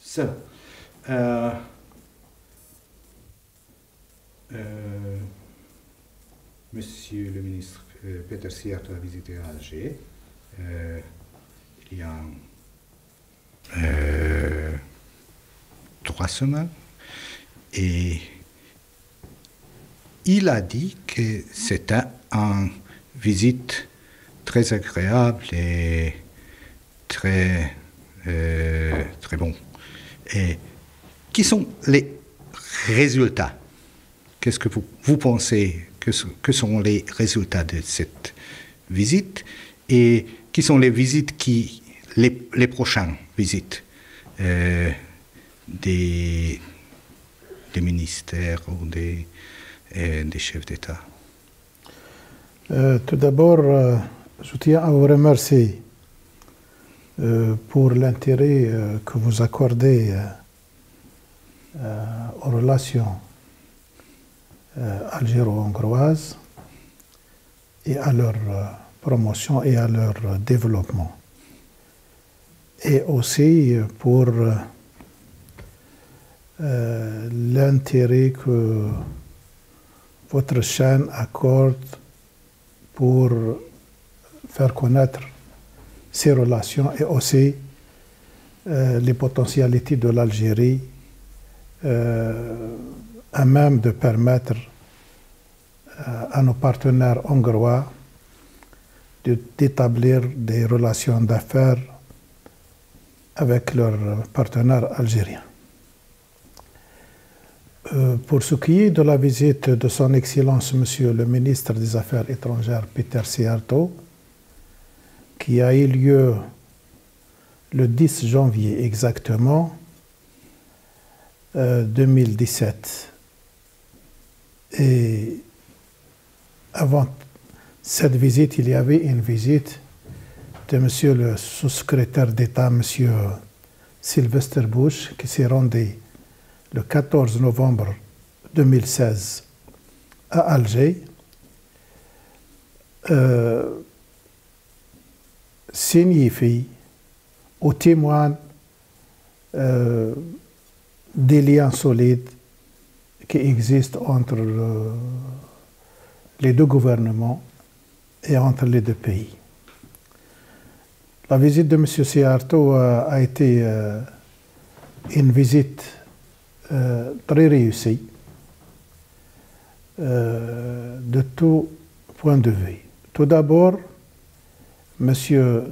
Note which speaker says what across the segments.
Speaker 1: So, euh, Monsieur le ministre Peter Szijjártó a visité Alger il y a 3 semaines et il a dit que c'était une visite très agréable et très bon. Et qui sont les résultats? Qu'est-ce que vous pensez que sont les résultats de cette visite et qui sont les visites les prochaines visites des ministères ou des chefs d'État?
Speaker 2: Tout d'abord, je tiens à vous remercier pour l'intérêt que vous accordez aux relations algéro-hongroises et à leur promotion et à leur développement. Et aussi pour l'intérêt que votre chaîne accorde pour faire connaître ces relations et aussi les potentialités de l'Algérie à même de permettre à nos partenaires hongrois d'établir des relations d'affaires avec leurs partenaires algériens. Pour ce qui est de la visite de son Excellence, Monsieur le ministre des Affaires étrangères, Peter Szijjártó, qui a eu lieu le 10 janvier exactement 2017. Et avant cette visite, il y avait une visite de Monsieur le sous-secrétaire d'État, Monsieur Sylvester Bush, qui s'est rendu le 14 novembre 2016 à Alger, signifie ou témoigne des liens solides qui existent entre les deux gouvernements et entre les deux pays. La visite de M. Szijjártó a été une visite très réussie de tout point de vue. Tout d'abord, M.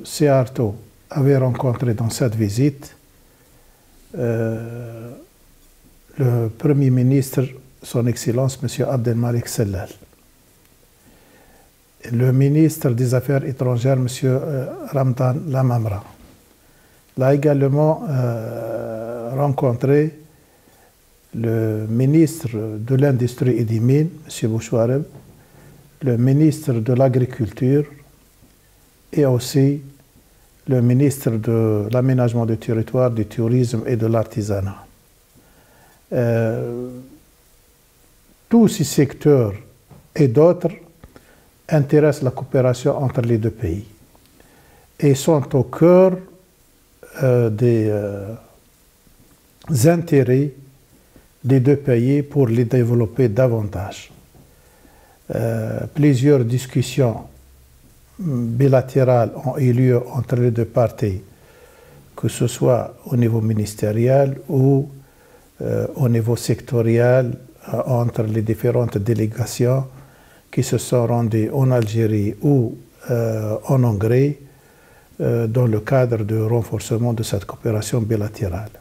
Speaker 2: Szijjártó avait rencontré dans cette visite le Premier ministre, son Excellence, M. Abdelmalek Sellal, le ministre des Affaires étrangères, M. Ramdan Lamamra. Il a également rencontré le ministre de l'Industrie et des Mines, M. Bouchouareb, le ministre de l'Agriculture et aussi le ministre de l'Aménagement du territoire, du tourisme et de l'artisanat. Tous ces secteurs et d'autres intéressent la coopération entre les deux pays et sont au cœur des intérêts des deux pays pour les développer davantage. Plusieurs discussions bilatérales ont eu lieu entre les deux parties, que ce soit au niveau ministériel ou au niveau sectoriel, entre les différentes délégations qui se sont rendues en Algérie ou en Hongrie dans le cadre du renforcement de cette coopération bilatérale.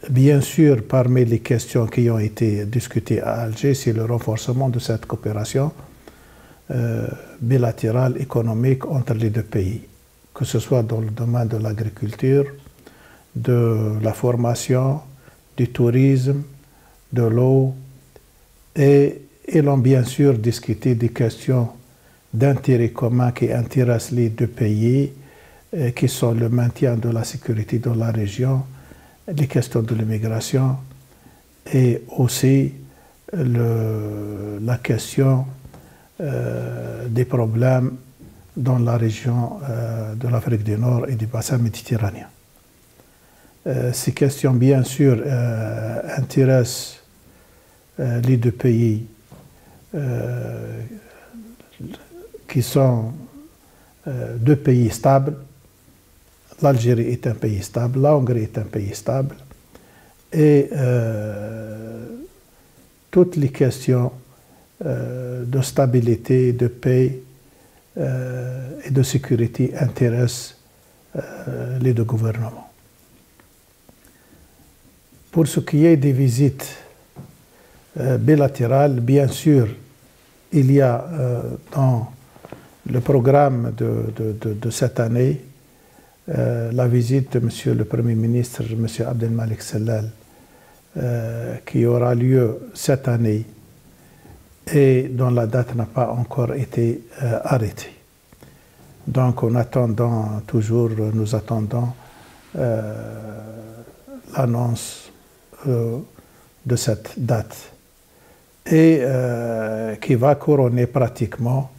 Speaker 2: Bien sûr, parmi les questions qui ont été discutées à Alger, c'est le renforcement de cette coopération bilatérale économique entre les deux pays, que ce soit dans le domaine de l'agriculture, de la formation, du tourisme, de l'eau, et ils ont bien sûr discuté des questions d'intérêt commun qui intéressent les deux pays, qui sont le maintien de la sécurité dans la région, les questions de l'immigration et aussi la question des problèmes dans la région de l'Afrique du Nord et du bassin méditerranéen. Ces questions, bien sûr, intéressent les deux pays qui sont deux pays stables. L'Algérie est un pays stable, la Hongrie est un pays stable. Et toutes les questions de stabilité, de paix et de sécurité intéressent les deux gouvernements. Pour ce qui est des visites bilatérales, bien sûr, il y a dans le programme de cette année la visite de M. le Premier ministre, M. Abdelmalek Sellal, qui aura lieu cette année et dont la date n'a pas encore été arrêtée. Donc nous attendons l'annonce de cette date et qui va couronner pratiquement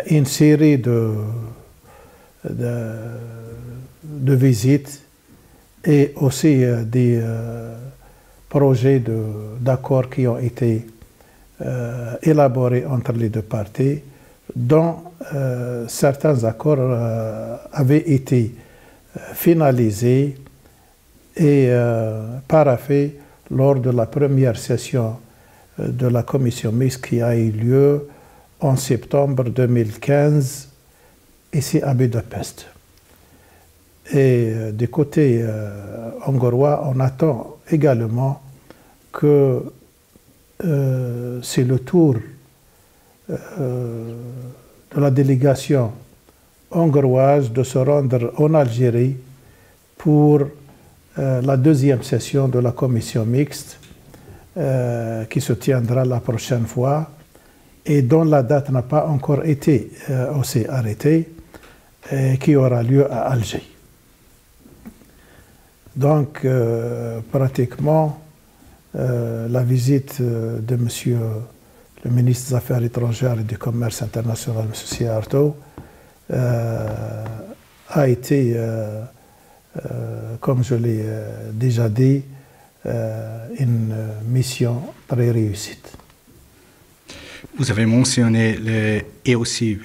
Speaker 2: une série de visites et aussi des projets d'accords qui ont été élaborés entre les deux parties, dont certains accords avaient été finalisés et paraphés lors de la première session de la commission mixte qui a eu lieu en septembre 2015 ici à Budapest. Et du côté hongrois, on attend également que c'est le tour de la délégation hongroise de se rendre en Algérie pour la deuxième session de la commission mixte qui se tiendra la prochaine fois et dont la date n'a pas encore été aussi arrêtée et qui aura lieu à Alger. Donc, pratiquement, la visite de M. le ministre des Affaires étrangères et du Commerce international, M. Szijjártó, a été, comme je l'ai déjà dit, une mission très réussie.
Speaker 1: Vous avez mentionné, et aussi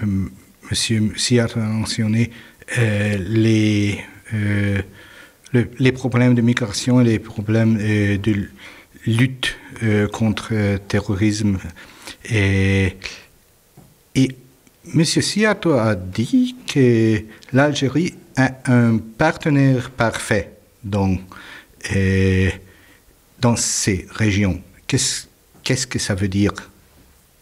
Speaker 1: M. Szijjártó a mentionné les problèmes de migration et les problèmes de lutte contre le terrorisme. Et M. Szijjártó a dit que l'Algérie est un partenaire parfait dans ces régions. Qu'est-ce que ça veut dire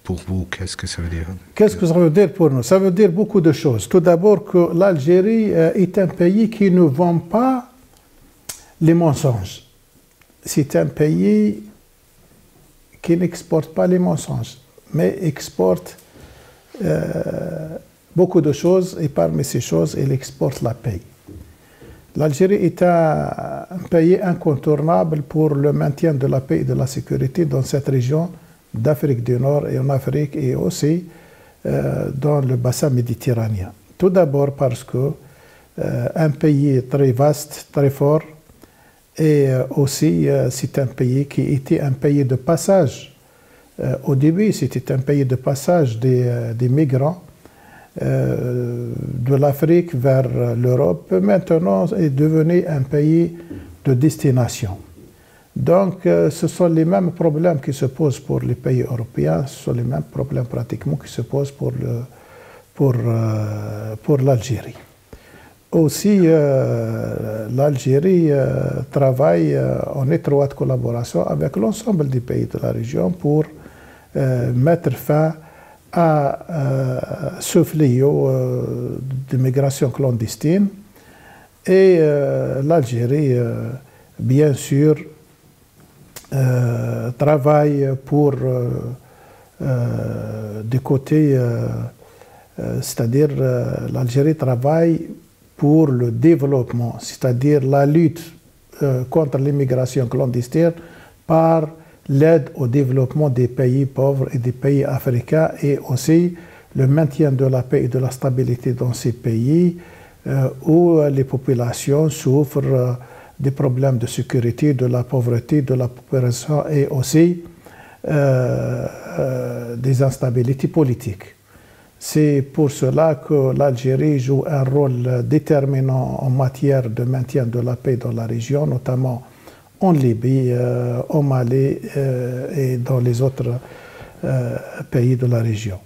Speaker 1: pour vous? Qu'est-ce que ça veut dire?
Speaker 2: Qu'est-ce que ça veut dire pour nous? Ça veut dire beaucoup de choses. Tout d'abord que l'Algérie est un pays qui ne vend pas les mensonges. C'est un pays qui n'exporte pas les mensonges, mais exporte beaucoup de choses, et parmi ces choses, il exporte la paix. L'Algérie est un pays incontournable pour le maintien de la paix et de la sécurité dans cette région d'Afrique du Nord et en Afrique et aussi dans le bassin méditerranéen. Tout d'abord parce que un pays très vaste, très fort, et aussi c'est un pays qui était un pays de passage. Au début, c'était un pays de passage des migrants de l'Afrique vers l'Europe. Maintenant, est devenu un pays de destination. Donc, ce sont les mêmes problèmes qui se posent pour les pays européens, ce sont les mêmes problèmes pratiquement qui se posent pour l'Algérie. Aussi, l'Algérie travaille en étroite collaboration avec l'ensemble des pays de la région pour mettre fin à ce fléau de migration clandestine. Et l'Algérie, bien sûr, travaille pour du côté, c'est-à-dire l'Algérie travaille pour le développement, c'est-à-dire la lutte contre l'immigration clandestine par l'aide au développement des pays pauvres et des pays africains et aussi le maintien de la paix et de la stabilité dans ces pays où les populations souffrent des problèmes de sécurité, de la pauvreté, de la paupérisation et aussi des instabilités politiques. C'est pour cela que l'Algérie joue un rôle déterminant en matière de maintien de la paix dans la région, notamment en Libye, au Mali et dans les autres pays de la région.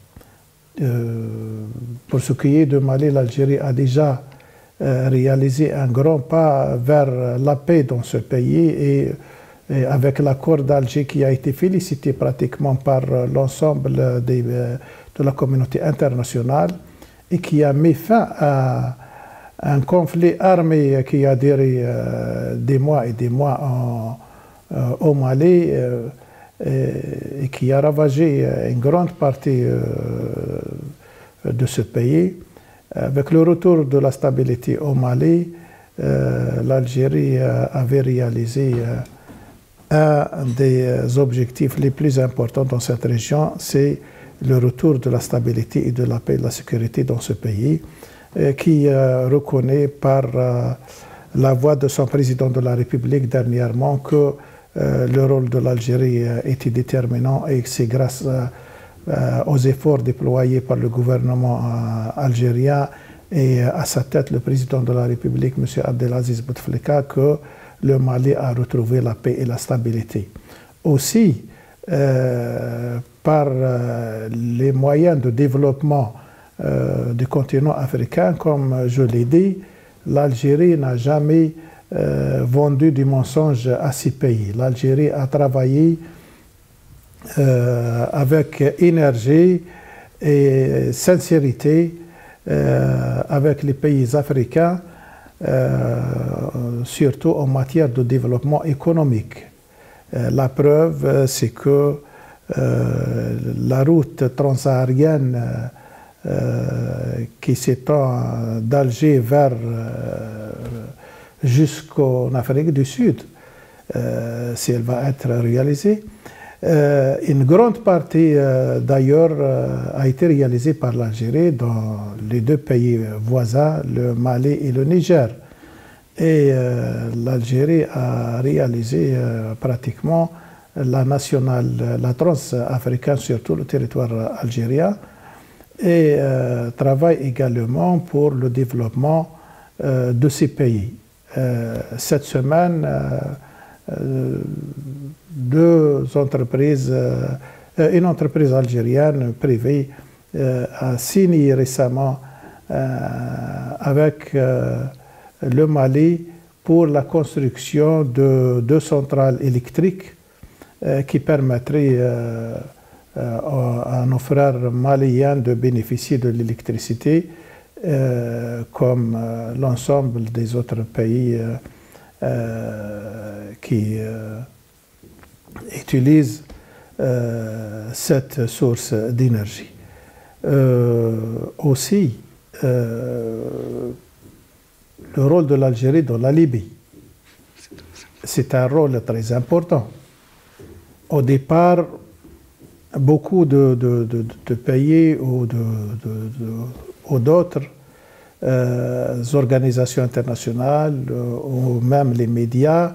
Speaker 2: Pour ce qui est de Mali, l'Algérie a déjà réalisé un grand pas vers la paix dans ce pays et avec l'accord d'Alger qui a été félicité pratiquement par l'ensemble de la communauté internationale et qui a mis fin à un conflit armé qui a duré des mois et des mois au Mali et qui a ravagé une grande partie de ce pays. Avec le retour de la stabilité au Mali, l'Algérie avait réalisé un des objectifs les plus importants dans cette région, c'est le retour de la stabilité et de la paix et de la sécurité dans ce pays, qui reconnaît par la voix de son président de la République dernièrement que le rôle de l'Algérie était déterminant et que c'est grâce aux efforts déployés par le gouvernement algérien et à sa tête le président de la République, M. Abdelaziz Bouteflika, que le Mali a retrouvé la paix et la stabilité. Aussi, par les moyens de développement du continent africain, comme je l'ai dit, l'Algérie n'a jamais vendu du mensonge à ces pays. L'Algérie a travaillé avec énergie et sincérité avec les pays africains, surtout en matière de développement économique. La preuve, c'est que la route transsaharienne qui s'étend d'Alger vers jusqu'en Afrique du Sud, si elle va être réalisée, une grande partie d'ailleurs a été réalisée par l'Algérie dans les deux pays voisins, le Mali et le Niger. Et l'Algérie a réalisé pratiquement la nationale, la transafricaine sur tout le territoire algérien et travaille également pour le développement de ces pays. Cette semaine, une entreprise algérienne privée a signé récemment avec le Mali pour la construction de 2 centrales électriques qui permettraient à nos frères maliens de bénéficier de l'électricité comme l'ensemble des autres pays qui utilisent cette source d'énergie. Aussi, le rôle de l'Algérie dans la Libye, c'est un rôle très important. Au départ, beaucoup de pays ou d'autres organisations internationales ou même les médias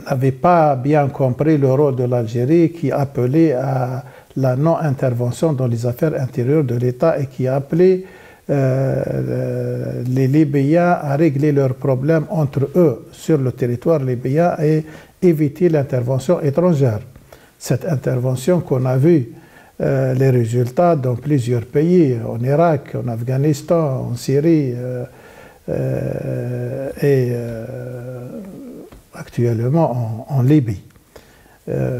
Speaker 2: n'avaient pas bien compris le rôle de l'Algérie qui appelait à la non-intervention dans les affaires intérieures de l'État et qui appelait les Libyens à régler leurs problèmes entre eux sur le territoire libyen et éviter l'intervention étrangère. Cette intervention qu'on a vu les résultats dans plusieurs pays, en Irak, en Afghanistan, en Syrie et actuellement en Libye.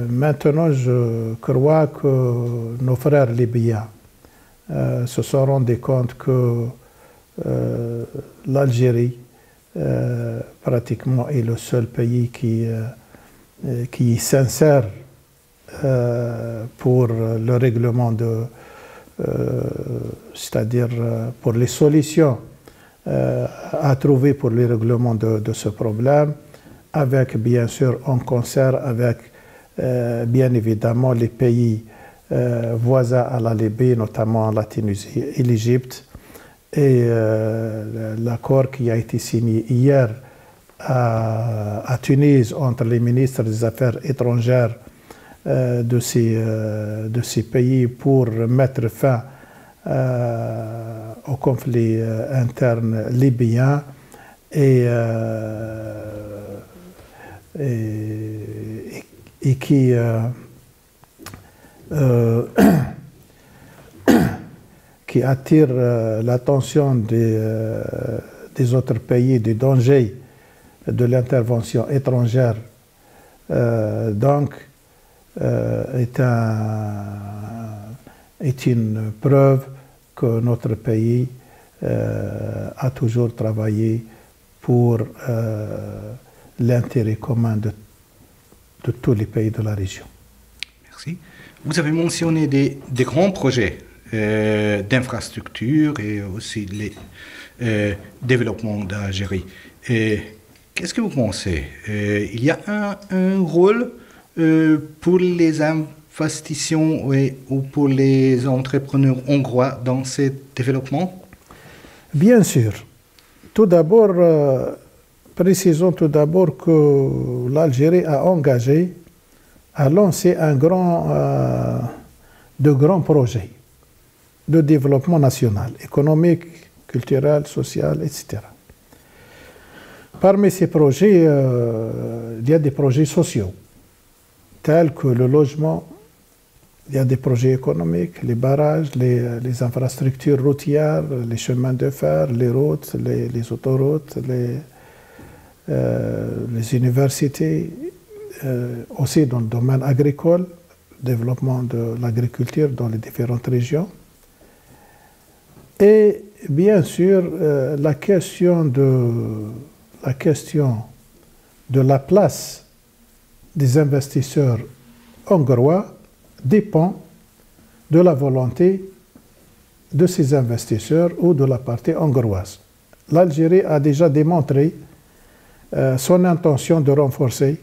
Speaker 2: Maintenant, je crois que nos frères libyens se sont rendus compte que l'Algérie pratiquement est le seul pays qui est sincère pour le règlement c'est-à-dire pour les solutions à trouver pour le règlement de ce problème, avec bien sûr en concert avec bien évidemment les pays voisins à la Libye, notamment la Tunisie et l'Égypte. Et l'accord qui a été signé hier à Tunis entre les ministres des Affaires étrangères de ces pays pour mettre fin au conflit interne libyen et qui qui attire l'attention des autres pays du danger de l'intervention étrangère, donc est une preuve que notre pays a toujours travaillé pour l'intérêt commun de tous les pays de la région.
Speaker 1: Merci. Vous avez mentionné des grands projets d'infrastructures et aussi les développements d'Algérie. Qu'est-ce que vous pensez? Il y a un rôle pour les investitions ou pour les entrepreneurs hongrois dans ces développements?
Speaker 2: Bien sûr. Tout d'abord, précisons tout d'abord que l'Algérie a engagé à lancer de grands projets de développement national, économique, culturel, social, etc. Parmi ces projets, il y a des projets sociaux, tels que le logement, il y a des projets économiques, les barrages, les infrastructures routières, les chemins de fer, les routes, les autoroutes, les universités, aussi dans le domaine agricole, développement de l'agriculture dans les différentes régions. Et bien sûr, la question de la place des investisseurs hongrois dépend de la volonté de ces investisseurs ou de la partie hongroise. L'Algérie a déjà démontré son intention de renforcer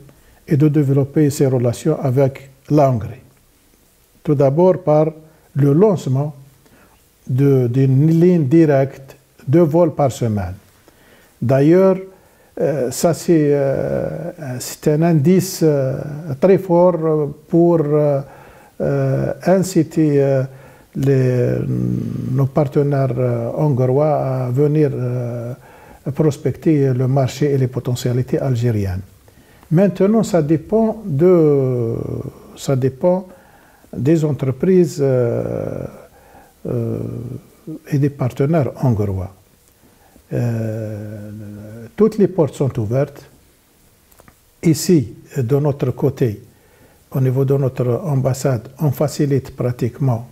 Speaker 2: et de développer ses relations avec la Hongrie. Tout d'abord par le lancement d'une ligne directe, 2 vols par semaine. D'ailleurs, ça c'est un indice très fort pour inciter nos partenaires hongrois à venir prospecter le marché et les potentialités algériennes. Maintenant, ça dépend des entreprises et des partenaires hongrois. Toutes les portes sont ouvertes. Ici, de notre côté, au niveau de notre ambassade, on facilite pratiquement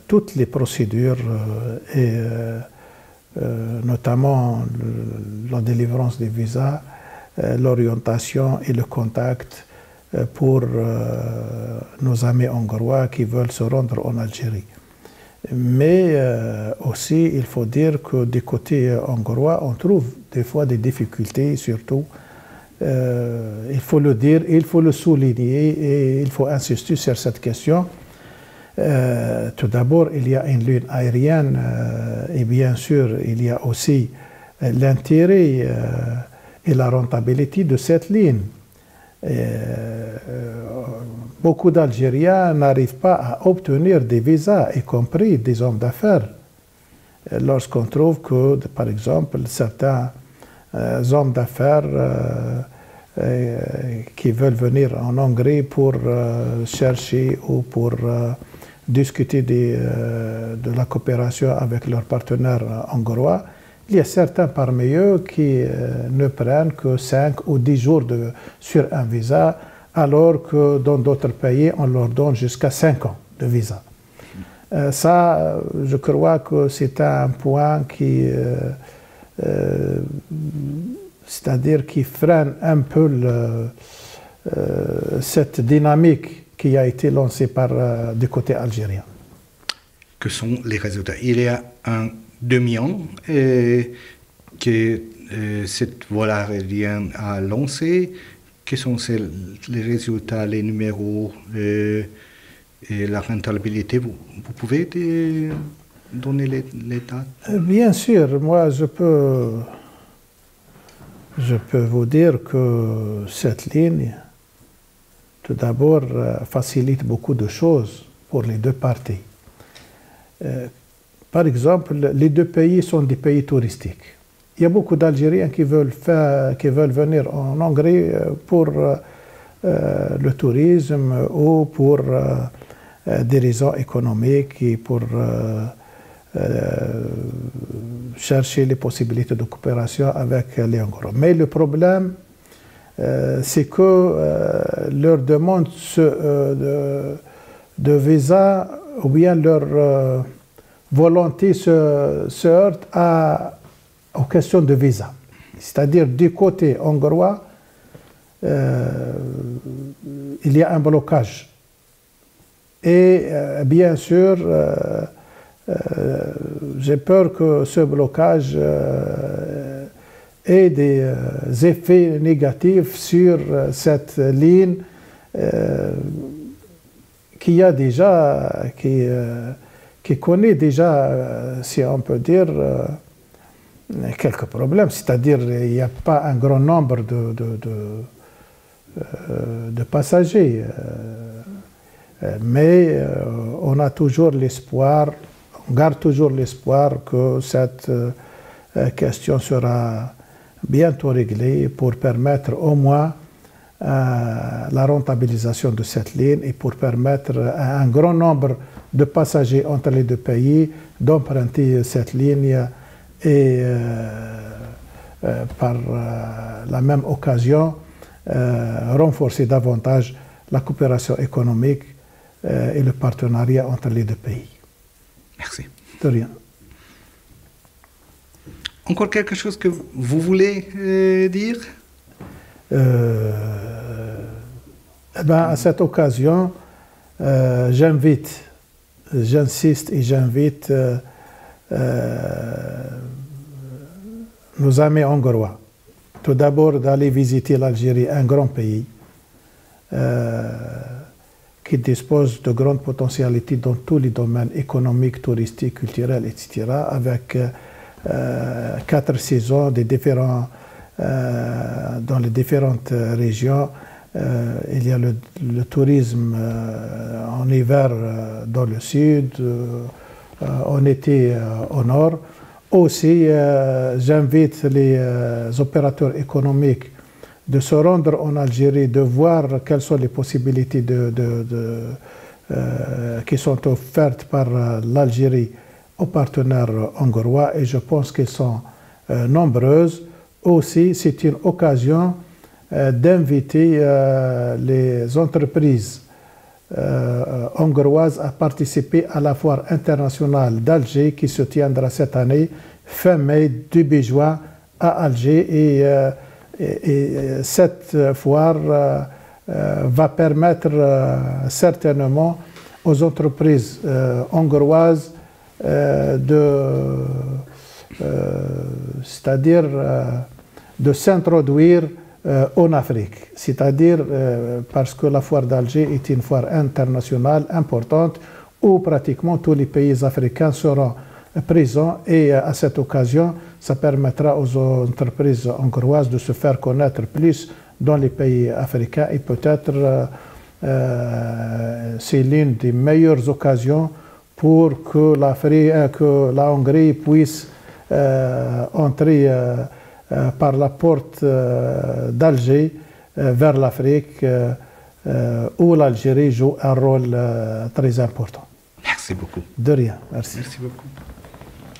Speaker 2: toutes les procédures et notamment la délivrance des visas, l'orientation et le contact pour nos amis hongrois qui veulent se rendre en Algérie. Mais aussi, il faut dire que du côté hongrois, on trouve des fois des difficultés, surtout, il faut le dire, il faut le souligner et il faut insister sur cette question. Tout d'abord, il y a une ligne aérienne et bien sûr, il y a aussi l'intérêt et la rentabilité de cette ligne. Beaucoup d'Algériens n'arrivent pas à obtenir des visas, y compris des hommes d'affaires, lorsqu'on trouve que, par exemple, certains hommes d'affaires qui veulent venir en Hongrie pour chercher ou pour discuter de la coopération avec leurs partenaires hongrois, il y a certains parmi eux qui ne prennent que 5 ou 10 jours sur un visa, alors que dans d'autres pays, on leur donne jusqu'à 5 ans de visa. Ça, je crois que c'est un point qui, c'est-à-dire qui freine un peu cette dynamique qui a été lancée du côté algérien.
Speaker 1: Que sont les résultats? Il y a un demi-an que cette voie aérienne a lancé. Quels sont les résultats, les numéros, et la rentabilité, vous pouvez donner les dates?
Speaker 2: Bien sûr, moi je peux vous dire que cette ligne, tout d'abord, facilite beaucoup de choses pour les deux parties. Par exemple, les deux pays sont des pays touristiques. Il y a beaucoup d'Algériens qui veulent venir en Hongrie pour le tourisme ou pour des raisons économiques et pour chercher les possibilités de coopération avec les Hongrois. Mais le problème, c'est que leur demande de visa ou bien leur volonté se heurte aux questions de visa. C'est-à-dire du côté hongrois, il y a un blocage. Et bien sûr, j'ai peur que ce blocage ait des effets négatifs sur cette ligne qui connaît déjà, si on peut dire, quelques problèmes. C'est-à-dire il n'y a pas un grand nombre de passagers. Mais on a toujours l'espoir, on garde toujours l'espoir que cette question sera bientôt réglée pour permettre au moins la rentabilisation de cette ligne et pour permettre à un grand nombre de passagers entre les deux pays d'emprunter cette ligne et par la même occasion renforcer davantage la coopération économique et le partenariat entre les deux pays.
Speaker 1: Merci.
Speaker 2: De rien.
Speaker 1: Encore quelque chose que vous voulez dire?
Speaker 2: À cette occasion, j'insiste et j'invite nos amis hongrois, tout d'abord d'aller visiter l'Algérie, un grand pays qui dispose de grandes potentialités dans tous les domaines économiques, touristiques, culturels, etc., avec 4 saisons dans les différentes régions. Il y a le tourisme en hiver dans le sud, en été au nord. Aussi, j'invite les opérateurs économiques de se rendre en Algérie, de voir quelles sont les possibilités qui sont offertes par l'Algérie aux partenaires hongrois, et je pense qu'elles sont nombreuses. Aussi, c'est une occasion d'inviter les entreprises hongroises à participer à la foire internationale d'Alger qui se tiendra cette année, fin mai, début juin, à Alger. Et cette foire va permettre certainement aux entreprises hongroises c'est-à-dire de s'introduire en Afrique. C'est-à-dire parce que la foire d'Alger est une foire internationale importante où pratiquement tous les pays africains seront présents, et à cette occasion, ça permettra aux entreprises hongroises de se faire connaître plus dans les pays africains, et peut-être c'est l'une des meilleures occasions pour que la Hongrie puisse entrer par la porte d'Alger vers l'Afrique, où l'Algérie joue un rôle très important.
Speaker 1: Merci beaucoup.
Speaker 2: De rien, merci.
Speaker 1: Merci beaucoup.